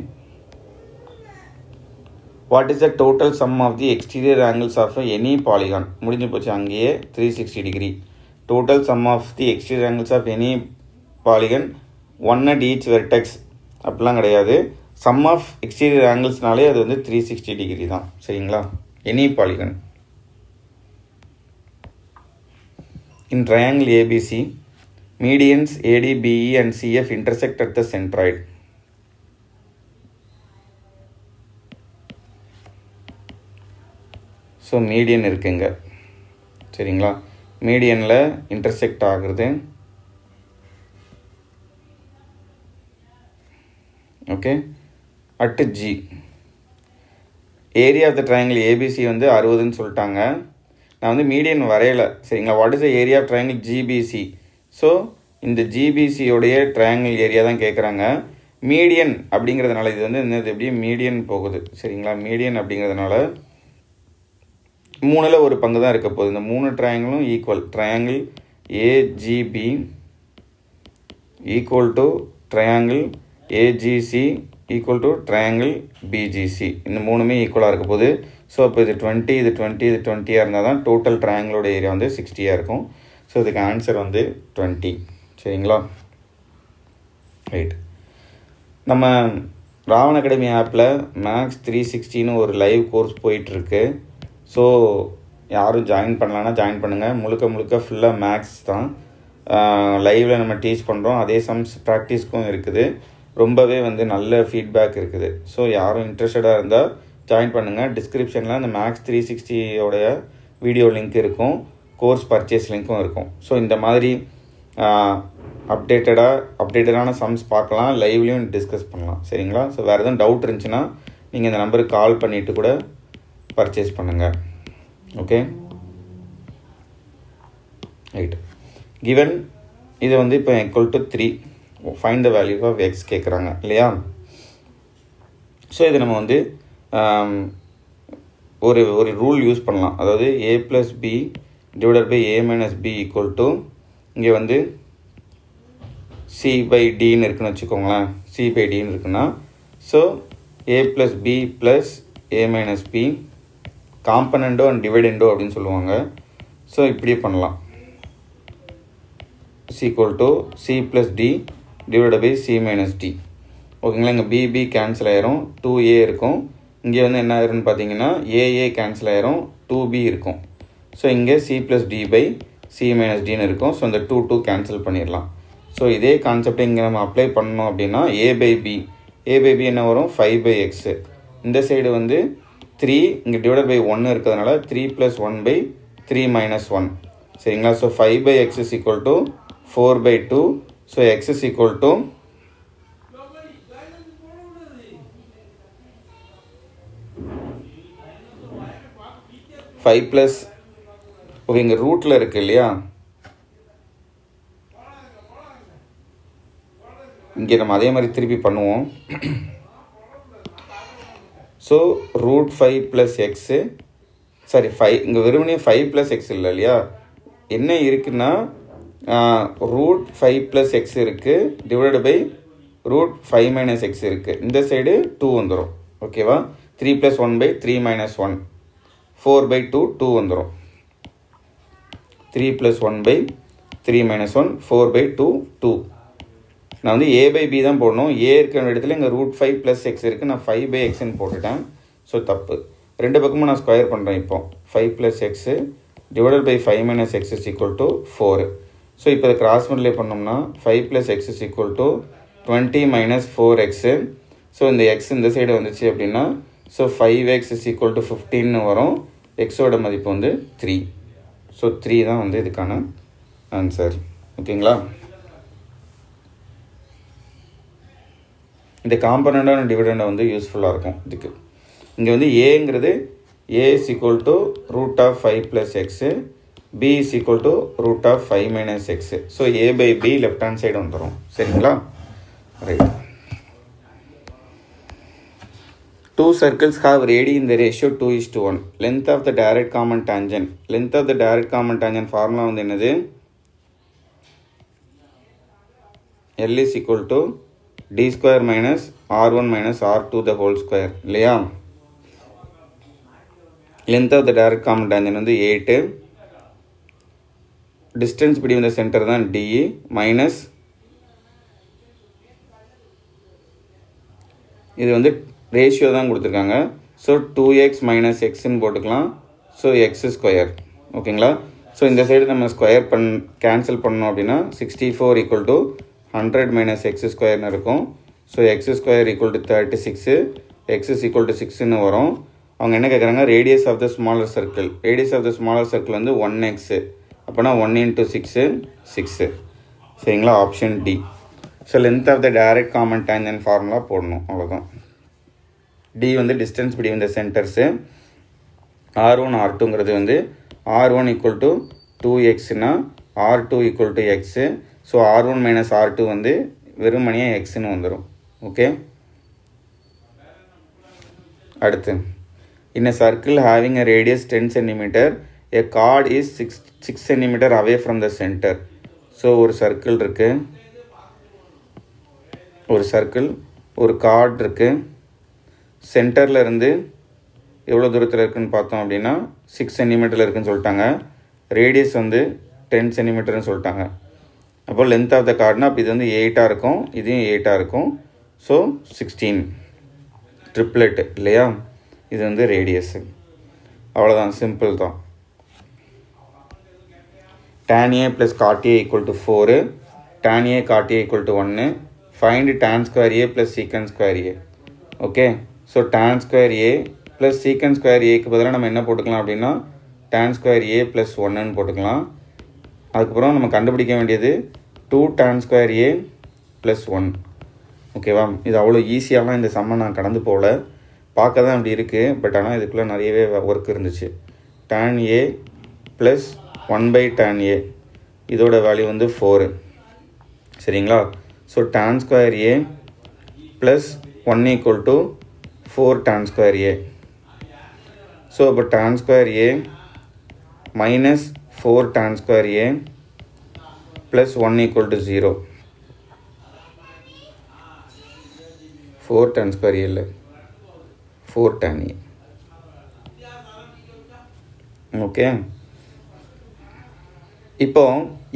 What is the total sum of the exterior angles of any polygon? முடிஞ்சு போச்சு அங்கேயே. 360 degree. Total sum of the exterior angles of any polygon 1 at each vertex அப்படிலாம் கிடையாது. சம் ஆஃப் எக்ஸ்டீரியர் ஆங்கிள்ஸ்னாலே அது வந்து 360 டிகிரி தான். சரிங்களா? Any polygon. In triangle ABC medians AD, BE and CF intersect at the centroid. So median இருக்குங்க. சரிங்களா? மீடியனில் intersect ஆகுறது. Okay. At G. Area of the triangle ABC வந்து 60ன்னு சொல்லிட்டாங்க. நான் வந்து மீடியன் வரையலை. சரிங்களா? What is the area of triangle GBC? So இந்த ஜிபிசியோடைய ட்ரையாங்கிள் ஏரியா தான் கேட்குறாங்க. மீடியன் அப்படிங்கிறதுனால இது வந்து என்னது, எப்படி மீடியன் போகுது. சரிங்களா? மீடியன் அப்படிங்கிறதுனால 3ல் ஒரு பங்கு தான் இருக்க போகுது. இந்த 3 ட்ரையாங்கிளும் equal. Triangle AGB equal to triangle AGC equal to triangle BGC. இந்த 3மே ஈக்குவலாக இருக்க போகுது. ஸோ அப்போ இது 20, இது 20, இது 20 இருந்தால் தான் டோட்டல் ட்ரையாங்கிளோட ஏரியா வந்து 60 இருக்கும். ஸோ இதுக்கு ஆன்சர் வந்து 20. சரிங்களா? ரைட். நம்ம ராவன் அகாடமி ஆப்பில் மேக்ஸ் 360ன்னு ஒரு லைவ் கோர்ஸ் போயிட்டுருக்கு. ஸோ யாரும் ஜாயின் பண்ணலான்னா ஜாயின் பண்ணுங்கள். முழுக்க ஃபுல்லாக மேக்ஸ் தான். லைவில் நம்ம டீச் பண்ணுறோம். அதே சம்ஸ் ப்ராக்டிஸ்க்கும் இருக்குது. ரொம்பவே வந்து நல்ல ஃபீட்பேக் இருக்குது. ஸோ யாரும் இன்ட்ரெஸ்டடாக இருந்தால் ஜாயின் பண்ணுங்கள். டிஸ்கிரிப்ஷனில் அந்த மேக்ஸ் 360 வீடியோ லிங்க் இருக்கும், கோர்ஸ் பர்ச்சேஸ் லிங்க்கும் இருக்கும். ஸோ இந்த மாதிரி அப்டேட்டடான சம்ஸ் பார்க்கலாம், லைவ்லையும் டிஸ்கஸ் பண்ணலாம். சரிங்களா? ஸோ வேறு எதுவும் டவுட் இருந்துச்சுன்னா நீங்கள் இந்த நம்பருக்கு கால் பண்ணிவிட்டு கூட பர்ச்சேஸ் பண்ணுங்கள். Okay, right. கிவன் இது வந்து இப்போ =3, find the value of x கேட்குறாங்க இல்லையா? ஸோ இது நம்ம வந்து ஒரு ரூல் யூஸ் பண்ணலாம். அதாவது a + b divided by a - b = இங்கே வந்து c/dன்னு இருக்குன்னு வச்சுக்கோங்களேன். c/dன்னு இருக்குன்னா so a + b + a - b componendo and dividendo அப்படின்னு சொல்லுவாங்க. ஸோ இப்படி பண்ணலாம். c = c + d divided by c - d. ஓகேங்களா? இங்கே b கேன்சல் ஆயிரும், 2a இருக்கும். இங்கே வந்து என்ன ஆயிரும்னு பார்த்தீங்கன்னா a கேன்சல் ஆயிரும், 2b இருக்கும். ஸோ இங்கே c + d பை c - dன்னு இருக்கும். ஸோ இந்த 2 கேன்சல் பண்ணிடலாம். ஸோ இதே கான்செப்டை இங்கே நம்ம அப்ளை பண்ணோம் அப்படின்னா a/b என்ன வரும்? 5/x. இந்த சைடு வந்து 3 இங்கே டிவைடட் பை 1 இருக்கிறதுனால 3 + 1/3 - 1. சரிங்களா? So 5/x = 4/2. So x = 5 + okay, இங்கே ரூட்டில் இருக்குது இல்லையா? இங்கே நம்ம அதே மாதிரி திருப்பி பண்ணுவோம். ஸோ √5 + x, சாரி 5, இங்கே வெறுமனே 5 + x இல்லை இல்லையா? என்ன இருக்குன்னா √5 + x இருக்குது டிவைடட் பை √5 - x இருக்குது. இந்த சைடு 2 வந்துடும். ஓகேவா? 3 + 1/3 - 1 4/2 2 வந்துடும். 3 + 1/3 - 1 4/2 2. நான் வந்து a/b தான் போடணும். a இருக்கிற இடத்துல இங்கே √5 + x இருக்குது, நான் 5/xன்னு போட்டுட்டேன். ஸோ தப்பு. ரெண்டு பக்கமும் நான் ஸ்கொயர் பண்ணுறேன். இப்போ 5 + x divided by 5 - x = 4. So இப்போ இதை கிராஸ் மல்டிப்ளை பண்ணோம்னா 5 + x = 20 - 4x. ஸோ இந்த x இந்த சைடு வந்துச்சு அப்படின்னா ஸோ 5x = 15 வரும். எக்ஸோட மதிப்பு வந்து 3. ஸோ 3 தான் வந்து இதுக்கான ஆன்சர். ஓகேங்களா? இந்த காம்பனண்டான டிவிடெண்டை வந்து யூஸ்ஃபுல்லாக இருக்கும் இதுக்கு. இங்கே வந்து ஏங்கிறது a = √5 + x, b = √5 - x. So a/b left hand side வந்துடும். சரிங்களா? Right. 2 circles have radii in the ratio 2:1. Length of the direct common tangent. Length of the direct common tangent formula வந்து என்னது? L = d² - r1 - r2 the whole square இல்லையா? length of the direct common tangent வந்து 8. distance between the center தான் d minus இது வந்து ratio தான் கொடுத்துருக்காங்க. So 2x - xன்னு போட்டுக்கலாம். So x². ஓகேங்களா? ஸோ இந்த சைடு நம்ம ஸ்கொயர் கேன்சல் பண்ணோம் அப்படின்னா 64 = 100 - x² இருக்கும். ஸோ x² = 36, x = 6ன்னு வரும். அவங்க என்ன கேட்குறாங்க? Radius of the smaller circle. Radius of the smaller circle வந்து 1x. அப்போனா 1 × 6 6. சரிங்களா? Option D. So length of the direct common tangent formula போடணும். அவ்வளோதான். டி வந்து distance between the centres. r1 r2ங்கிறது வந்து r1 = 2xனா r2 = x. So r1 - r2 வந்து வெறுமனையாக எக்ஸ்ன்னு வந்துடும். ஓகே, அடுத்து in a circle having a radius 10 cm, a chord is 6 cm away from the center. So ஒரு சர்க்கிள் இருக்குது, ஒரு கார்டு இருக்குது. சென்டரில் இருந்து எவ்வளோ தூரத்தில் இருக்குதுன்னு பார்த்தோம் அப்படின்னா 6 cm இருக்குதுன்னு சொல்லிட்டாங்க. ரேடியஸ் வந்து 10 cm சொல்லிட்டாங்க. அப்போ லென்த் ஆஃப் த கார்டுனா அப்போ இது வந்து 8 இருக்கும், இதையும் 8 இருக்கும். ஸோ 16 ட்ரிப்ளெட் இல்லையா? இது வந்து ரேடியஸு. அவ்வளோதான், சிம்பிள் தான். tan a plus cot a equal to 4, tan a cot a equal to 1, find tan square a plus secant square a. Okay, so tan square a plus secant square aக்கு பதிலாக நம்ம என்ன போட்டுக்கலாம் அப்படின்னா tan square a plus 1ன்னு போட்டுக்கலாம். அதுக்கப்புறம் நம்ம கண்டுபிடிக்க வேண்டியது 2 tan square a plus 1. ஓகேவா, இது அவ்வளோ ஈஸியாகலாம் இந்த சம்மை நான் கடந்து போகல, பார்க்க தான் அப்படி இருக்குது. பட் ஆனால் இதுக்குள்ளே நிறையவே ஒர்க் இருந்துச்சு. tan a plus 1 by tan a, இதோட வேல்யூ வந்து 4. சரிங்களா, so tan square a plus 1 equal to 4 tan square a. So இப்போ tan square a minus 4 tan square a plus 1 equal to 0. 4 tan square a இல்லை, 4 tan a. Okay, இப்போ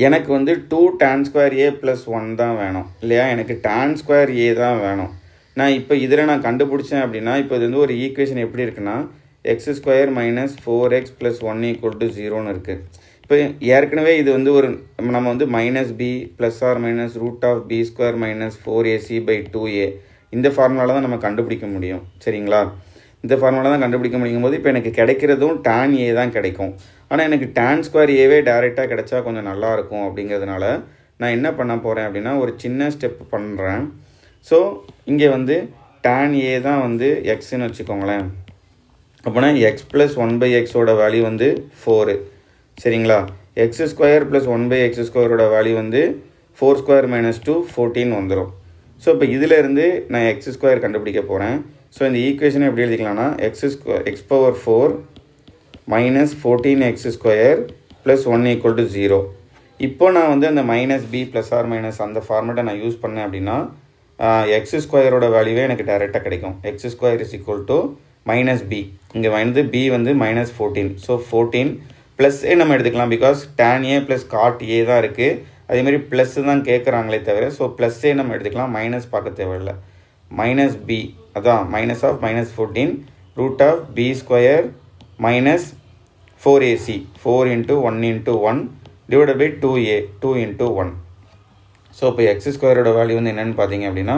எனக்கு வந்து 2 tan square a plus 1 தான் வேணும் இல்லையா, எனக்கு tan square a தான் வேணும். நான் இப்போ இதில் நான் கண்டுபிடிச்சேன் அப்படின்னா இப்போ இது வந்து ஒரு ஈக்குவேஷன் எப்படி இருக்குன்னா எக்ஸ் ஸ்கொயர் மைனஸ் 4x + 1 = 0ன்னு இருக்குது. இப்போ ஏற்கனவே இது வந்து ஒரு நம்ம வந்து -b ± √b² - 4ac/2a இந்த ஃபார்முலாவில் தான் நம்ம கண்டுபிடிக்க முடியும். சரிங்களா, இந்த ஃபார்முலா தான் கண்டுபிடிக்க முடியும் போது இப்போ எனக்கு கிடைக்கிறதும் tan a தான் கிடைக்கும். ஆனால் எனக்கு tan square a டேரெக்டாக கிடைச்சா கொஞ்சம் நல்லாயிருக்கும். அப்படிங்கிறதுனால நான் என்ன பண்ண போகிறேன் அப்படின்னா ஒரு சின்ன ஸ்டெப் பண்ணுறேன். ஸோ இங்கே வந்து tan a தான் வந்து எக்ஸ்ன்னு வச்சுக்கோங்களேன். அப்போனா x + 1/x வேல்யூ வந்து 4. சரிங்களா, x² + 1/x² வேல்யூ வந்து 4² - 2 14 வந்துடும். ஸோ இப்போ இதிலேருந்து நான் x² கண்டுபிடிக்க போகிறேன். ஸோ இந்த ஈக்குவேஷனை எப்படி எழுதிக்கலாம்னா x⁴ minus 14x² plus 1 equal to 0. இப்போ நான் வந்து அந்த -b ± அந்த ஃபார்மேட்டை நான் யூஸ் பண்ணேன் அப்படின்னா x² வேல்யூவே எனக்கு டைரெக்டாக கிடைக்கும். x² - b, இங்கே வந்து b வந்து -14. ஸோ 14 ப்ளஸ்ஸே நம்ம எடுத்துக்கலாம், because tan a plus cot a தான் இருக்குது. அதேமாதிரி ப்ளஸ் தான் கேட்குறாங்களே தவிர, ஸோ ப்ளஸ்ஸே நம்ம எடுத்துக்கலாம், மைனஸ் பார்க்க தேவையில்லை. -b அதான் -14 √b² minus 4ac 4 × 1 × 1 divided by 2a 2 × 1. So இப்போ x² வேல்யூ வந்து என்னென்னு பார்த்தீங்க அப்படின்னா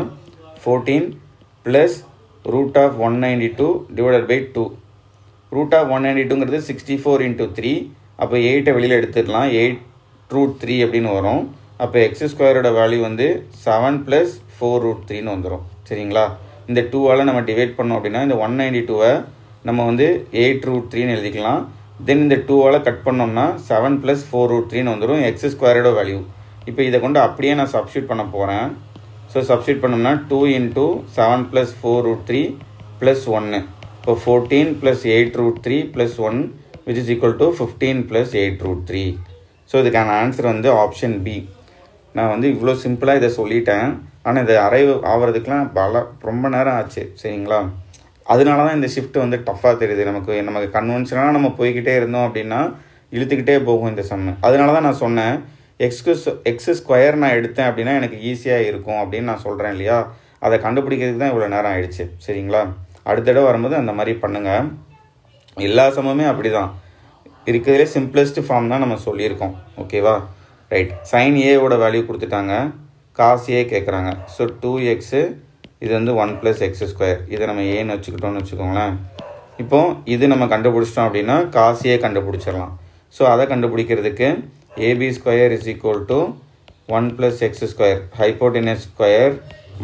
14 ப்ளஸ் √192 divided by 2. √192ங்கிறது 64 × 3. அப்போ 8 வெளியில் எடுத்துடலாம், 8√3 அப்படின்னு வரும். அப்போ x² வேல்யூ வந்து 7 + 4√3ன்னு வந்துடும். சரிங்களா, இந்த 2ஆல் நம்ம டிவைட் பண்ணோம் அப்படின்னா இந்த 192 நம்ம வந்து 8√3ன்னு எழுதிக்கலாம். தென் இந்த 2ஆல் கட் பண்ணோம்னா 7 + 4√3ன்னு வந்துடும் x² வேல்யூ. இப்போ இதை கொண்டு அப்படியே நான் சப்ஸ்டியூட் பண்ண போகிறேன். ஸோ சப்ஸ்டியூட் பண்ணோம்னா 2 × 7 + 4√3 + 1. இப்போ 14 + 8√3 + 1 which is equal to 15 + 8√3. So இதுக்கான ஆன்சர் வந்து ஆப்ஷன் பி. நான் வந்து இவ்வளோ சிம்பிளாக இதை சொல்லிட்டேன், ஆனால் இதை அரைவ் ஆகிறதுக்கெலாம் ரொம்ப நேரம் ஆச்சு. சரிங்களா, அதனால தான் இந்த ஷிஃப்ட் வந்து டஃப்பாக தெரியுது. நமக்கு கன்வென்ஷனாக நம்ம போய்கிட்டே இருந்தோம் அப்படின்னா இழுத்துக்கிட்டே போகும் இந்த சம்மு. அதனால தான் நான் சொன்னேன் x² நான் எடுத்தேன் அப்படின்னா எனக்கு ஈஸியாக இருக்கும் அப்படின்னு நான் சொல்கிறேன் இல்லையா. அதை கண்டுபிடிக்கிறதுக்கு தான் இவ்வளோ நேரம் ஆயிடுச்சு. சரிங்களா, அடுத்த தடவை வரும்போது அந்த மாதிரி பண்ணுங்கள். எல்லா சமமே அப்படி தான் இருக்கிறதுலே சிம்பிளஸ்ட் ஃபார்ம் தான் நம்ம சொல்லியிருக்கோம். ஓகேவா, ரைட். sin a வேல்யூ கொடுத்துட்டாங்க, cos a கேட்குறாங்க. ஸோ 2x இது வந்து 1 + x². இதை நம்ம ஏன்னு வச்சுக்கிட்டோம்னு வச்சுக்கோங்களேன். இப்போது இது நம்ம கண்டுபிடிச்சிட்டோம் அப்படின்னா cos a கண்டுபிடிச்சிடலாம். ஸோ அதை கண்டுபிடிக்கிறதுக்கு ab² = 1 + x², hypotenuse square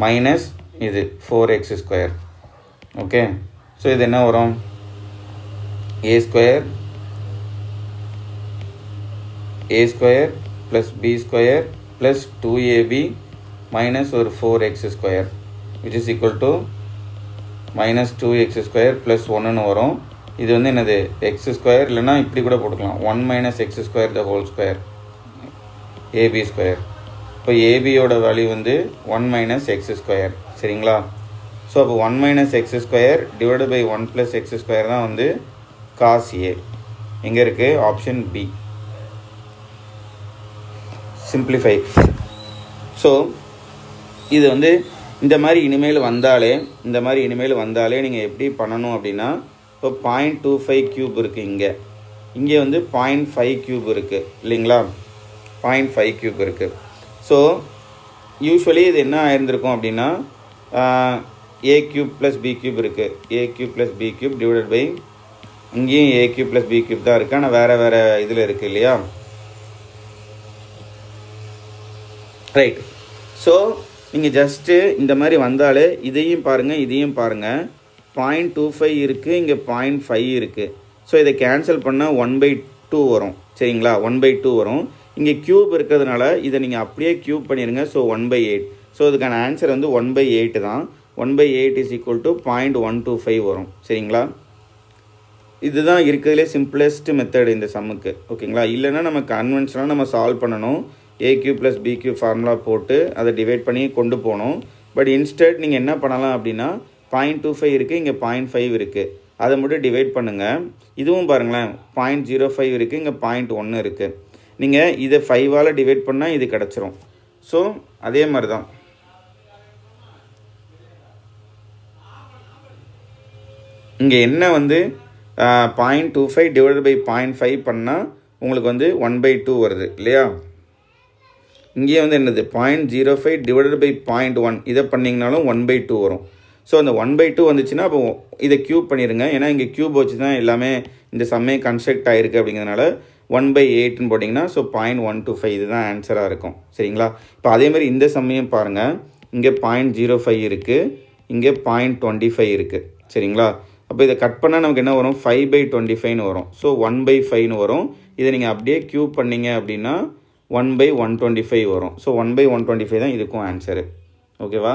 minus இது 4x². ஓகே, ஸோ இது என்ன வரும், a² + b² + 2ab minus ஒரு 4x² which is equal to -2x² + 1ன்னு வரும். இது வந்து என்னது x² இல்லைன்னா இப்படி கூட போட்டுக்கலாம், 1 - x² ab². இப்போ ab வேல்யூ வந்து 1 - x². சரிங்களா, ஸோ அப்போ 1 - x² divided by 1 + x² தான் வந்து cos a. எங்கே இருக்குது, ஆப்ஷன் பி. சிம்பிளிஃபை. ஸோ இது வந்து இந்த மாதிரி இனிமேல் வந்தாலே நீங்கள் எப்படி பண்ணணும் அப்படின்னா, இப்போ 0.25³ இருக்குது, இங்கே வந்து 0.5³ இருக்குது இல்லைங்களா. 0.5 cube இருக்குது. ஸோ யூஸ்வலி இது என்ன ஆயிருந்திருக்கும் அப்படின்னா a cube plus b cube இருக்குது. a cube plus b cube divided by இங்கேயும் a cube plus b cube தான் இருக்குது, ஆனால் வேறு இதில் இருக்குது இல்லையா? ரைட். ஸோ நீங்கள் ஜஸ்ட்டு இந்த மாதிரி வந்தாலே இதையும் பாருங்கள், இதையும் பாருங்கள். 0.25 இருக்குது, இங்கே 0.5 இருக்குது. ஸோ இதை கேன்சல் பண்ணால் 1/2 வரும். சரிங்களா? 1/2 வரும். இங்கே க்யூப் இருக்கிறதுனால இதை நீங்கள் அப்படியே க்யூப் பண்ணிடுங்க. ஸோ 1/8. ஸோ இதுக்கான ஆன்சர் வந்து 1/8 தான். 1/8 is equal to 0.125 வரும். சரிங்களா? இதுதான் இருக்கிறதுலே சிம்பிளஸ்ட் மெத்தட் இந்த சம்முக்கு. ஓகேங்களா? இல்லைன்னா நம்ம கன்வென்ஷனாக நம்ம சால்வ் பண்ணணும். a cube plus b cube formula போட்டு அதை டிவைட் பண்ணி கொண்டு போகணும். பட் இன்ஸ்டெட் நீங்கள் என்ன பண்ணலாம் அப்படின்னா 0.25 இருக்குது, இங்கே 0.5 இருக்குது, அதை மட்டும் டிவைட் பண்ணுங்கள். இதுவும் பாருங்களேன் 0.05 இருக்குது, இங்கே 0.1 இருக்குது. நீங்கள் இதை 5ஆல் டிவைட் பண்ணால் இது கிடச்சிரும். ஸோ அதே மாதிரி தான் இங்கே என்ன வந்து 0.25 டிவைட் பை 0.5 பண்ணால் உங்களுக்கு வந்து 1/2 வருது இல்லையா? இங்கேயே வந்து என்னது 0.05 டிவைடட் பை 0.1 இதை பண்ணிங்கனாலும் 1/2 வரும். ஸோ அந்த 1/2 வந்துச்சுன்னா அப்போ இதை க்யூப் பண்ணிடுங்க. ஏன்னா இங்கே க்யூப் வச்சு தான் எல்லாமே இந்த சம்மே கன்ஸ்ட்ரக்ட் ஆகிருக்கு. அப்படிங்கிறதுனால 1/8ன்னு போட்டிங்கன்னா ஸோ 0.125 இதுதான் ஆன்சராக இருக்கும். சரிங்களா? இப்போ அதேமாதிரி இந்த சம்மையும் பாருங்கள். இங்கே 0.05 இருக்குது, இங்கே 0.25 இருக்குது. சரிங்களா? அப்போ இதை கட் பண்ணால் நமக்கு என்ன வரும்? 5/25ன்னு வரும். ஸோ 1/5ன்னு வரும். இதை நீங்கள் அப்படியே க்யூப் பண்ணிங்க அப்படின்னா 1/125 வரும். ஸோ 1/125 தான் இதுக்கும் ஆன்சரு. ஓகேவா?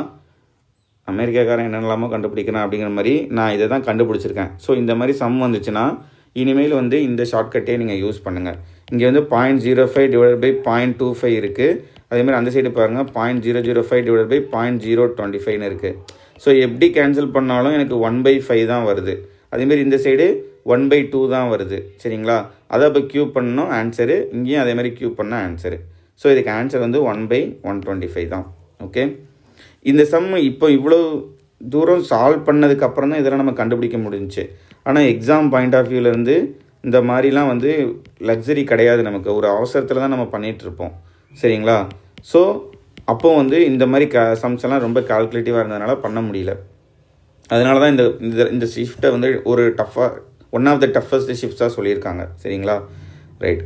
அமெரிக்காக்காரன் என்னென்னலாமோ கண்டுபிடிக்கிறேன் அப்படிங்கிற மாதிரி நான் இதை தான் கண்டுபிடிச்சிருக்கேன். ஸோ இந்த மாதிரி சம் வந்துச்சுன்னா இனிமேல் வந்து இந்த ஷார்ட்கட்டே நீங்கள் யூஸ் பண்ணுங்கள். இங்கே வந்து 0.05 டிவைட் பை 0.25 இருக்குது. அதேமாதிரி அந்த சைடு பாருங்கள் 0.005 டிவைட் பை 0.025ன்னு இருக்குது. ஸோ எப்படி கேன்சல் பண்ணாலும் எனக்கு 1/5 தான் வருது. அதேமாரி இந்த சைடு 1/2 தான் வருது. சரிங்களா? அதை இப்போ க்யூப் பண்ணணும் ஆன்சரு. இங்கேயும் அதேமாதிரி க்யூப் பண்ண ஆன்சரு. ஸோ இதுக்கு ஆன்சர் வந்து 1/125 தான். ஓகே. இந்த சம் இப்போ இவ்வளோ தூரம் சால்வ் பண்ணதுக்கப்புறம் தான் இதெல்லாம் நம்ம கண்டுபிடிக்க முடிஞ்சிச்சு. ஆனால் எக்ஸாம் பாயிண்ட் ஆஃப் வியூவிலேருந்து இந்த மாதிரிலாம் வந்து லக்ஸரி கிடையாது நமக்கு. ஒரு அவசரத்தில் தான் நம்ம பண்ணிகிட்ருப்போம். சரிங்களா? ஸோ அப்போ வந்து இந்த மாதிரி சம்ஸ் எல்லாம் ரொம்ப கால்குலேட்டிவாக இருந்ததுனால பண்ண முடியல. அதனால தான் இந்த ஷிஃப்ட்டை வந்து ஒரு ஒன் ஆஃப் த டஃபஸ்ட் ஷிஃப்ட்ஸாக சொல்லியிருக்காங்க. சரிங்களா? ரைட்.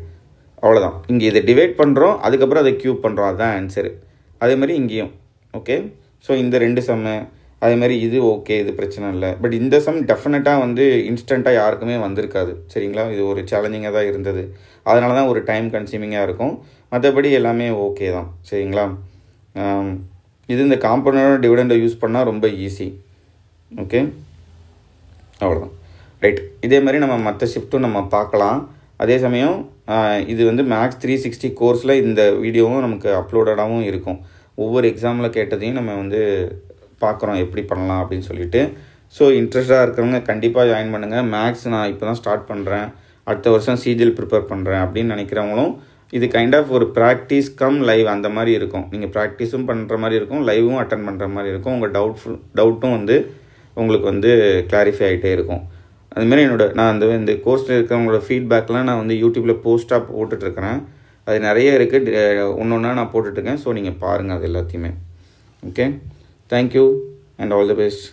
அவ்வளோதான். இங்கே இதை டிவைட் பண்ணுறோம், அதுக்கப்புறம் அதை க்யூப் பண்ணுறோம். அதுதான் ஆன்சரு. அதேமாதிரி இங்கேயும். ஓகே. ஸோ இந்த 2 சம்மு அதேமாதிரி இது ஓகே, இது பிரச்சனை இல்லை. பட் இந்த சம் டெஃபினட்டாக வந்து இன்ஸ்டண்ட்டாக யாருக்குமே வந்திருக்காது. சரிங்களா? இது ஒரு சேலஞ்சிங்காக தான் இருந்தது. அதனால தான் ஒரு டைம் கன்சியூமிங்காக இருக்கும். மற்றபடி எல்லாமே ஓகே தான். சரிங்களா? இது இந்த காம்பவுண்டோட டிவிடெண்டை யூஸ் பண்ணால் ரொம்ப ஈஸி. ஓகே. அவ்வளோதான். ரைட். இதே மாதிரி நம்ம மற்ற ஷிஃப்ட்டும் நம்ம பார்க்கலாம். அதே சமயம் இது வந்து மேக்ஸ் 360 கோர்ஸில் இந்த வீடியோவும் நமக்கு அப்லோடடாகவும் இருக்கும். ஒவ்வொரு எக்ஸாமில் கேட்டதையும் நம்ம வந்து பார்க்குறோம் எப்படி பண்ணலாம் அப்படின்னு சொல்லிட்டு. ஸோ இன்ட்ரெஸ்டாக இருக்கிறவங்க கண்டிப்பாக ஜாயின் பண்ணுங்கள். மேக்ஸ் நான் இப்போ தான் ஸ்டார்ட் பண்ணுறேன், அடுத்த வருஷம் சிஜிஎல் ப்ரிப்பேர் பண்ணுறேன் அப்படின்னு நினைக்கிறவங்களும் இது கைண்ட் ஆஃப் ஒரு ப்ராக்டிஸ் கம் லைவ் அந்த மாதிரி இருக்கும். நீங்கள் ப்ராக்டிஸும் பண்ணுற மாதிரி இருக்கும், லைவும் அட்டன் பண்ணுற மாதிரி இருக்கும். உங்கள் டவுட்டும் வந்து உங்களுக்கு வந்து கிளாரிஃபை ஆகிட்டே இருக்கும். அதுமாரி நான் இந்த கோர்ஸில் இருக்கிறவங்களோட ஃபீட்பேக்லாம் நான் வந்து யூடியூப்பில் போஸ்ட்டாக போட்டுட்ருக்கிறேன். அது நிறைய இருக்குது, ஒன்று நான் போட்டுட்ருக்கேன். ஸோ நீங்கள் பாருங்கள் அது எல்லாத்தையுமே. Okay. Thank you and all the best.